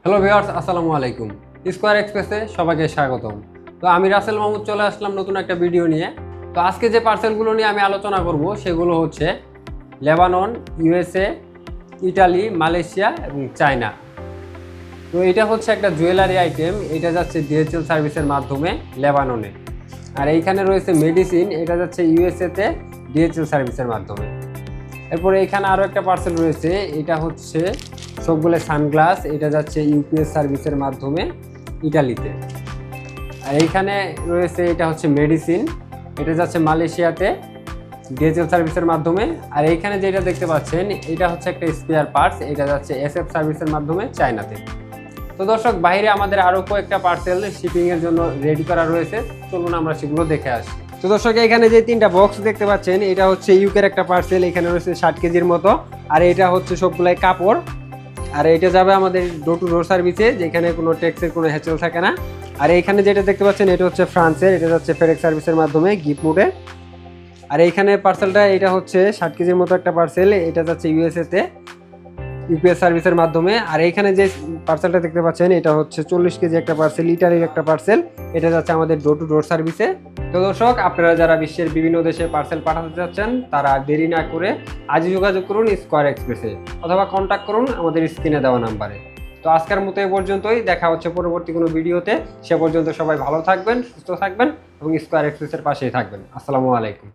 Hello viewers, আসসালামু আলাইকুম। Square এক্সপ্রেসে সবাইকে স্বাগতম। তো আমি রাসেল মাহমুদ চলে আসলাম নতুন একটা ভিডিও নিয়ে। তো আজকে যে পার্সেলগুলো নিয়ে আমি আলোচনা করব সেগুলো হচ্ছে লেবানন, ইউএসএ, ইটালি, মালয়েশিয়া এবং চায়না। তো এটা হচ্ছে একটা জুয়েলারি আইটেম, এটা যাচ্ছে ডিএচএল সার্ভিসের মাধ্যমে লেবাননে। আর এইখানে রয়েছে মেডিসিন, এটা যাচ্ছে ইউএসএতে ডিএচএল সার্ভিসের মাধ্যমে। এরপরে এখানে আরও একটা পার্সেল রয়েছে, এটা হচ্ছে সবগুলো সানগ্লাস, এটা যাচ্ছে ইউপিএস সার্ভিসের মাধ্যমে ইটালিতে। আর এইখানে রয়েছে এটা হচ্ছে মেডিসিন, এটা যাচ্ছে মালয়েশিয়াতে ডিএচএল সার্ভিসের মাধ্যমে। আর এইখানে যেটা দেখতে পাচ্ছেন এটা হচ্ছে একটা স্পেয়ার পার্টস, এটা যাচ্ছে এসএফ সার্ভিসের মাধ্যমে চায়নাতে। তো দর্শক, বাইরে আমাদের আরও কয়েকটা পার্সেল শিপিংয়ের জন্য রেডি করা রয়েছে, চলুন আমরা সেগুলো দেখে আসি। তো দর্শক, এখানে যে তিনটা বক্স দেখতে পাচ্ছেন এটা হচ্ছে ইউকের একটা পার্সেল, এখানে রয়েছে 60 কেজির মতো। আর এটা হচ্ছে সবগুলাই কাপড়, আর এটা যাবে আমাদের ডোর টু ডোর সার্ভিসে, যেখানে কোনো ট্যাক্সের কোনো হ্যাচেল থাকে না। আর এইখানে যেটা দেখতে পাচ্ছেন এটা হচ্ছে ফ্রান্সের, এটা যাচ্ছে ফেডেক্স সার্ভিসের মাধ্যমে গিফট মোডে। আর এইখানে পার্সেলটা এটা হচ্ছে 60 কেজির মতো একটা পার্সেল, এটা যাচ্ছে ইউএসএতে ইউপিএস সার্ভিসের মাধ্যমে। আর এইখানে যে পার্সেলটা দেখতে পাচ্ছেন এটা হচ্ছে 40 কেজি একটা পার্সেল, ইটালির একটা পার্সেল, এটা যাচ্ছে আমাদের ডোর টু ডোর সার্ভিসে। তো দর্শক, আপনারা যারা বিশ্বের বিভিন্ন দেশে পার্সেল পাঠাতে চাচ্ছেন তারা দেরি না করে আজই যোগাযোগ করুন স্কয়ার এক্সপ্রেসে, অথবা কন্ট্যাক্ট করুন আমাদের স্ক্রিনে দেওয়া নাম্বারে। তো আজকের মতো এ পর্যন্তই, দেখা হচ্ছে পরবর্তী কোনো ভিডিওতে। সে পর্যন্ত সবাই ভালো থাকবেন, সুস্থ থাকবেন এবং স্কয়ার এক্সপ্রেসের পাশেই থাকবেন। আসসালামু আলাইকুম।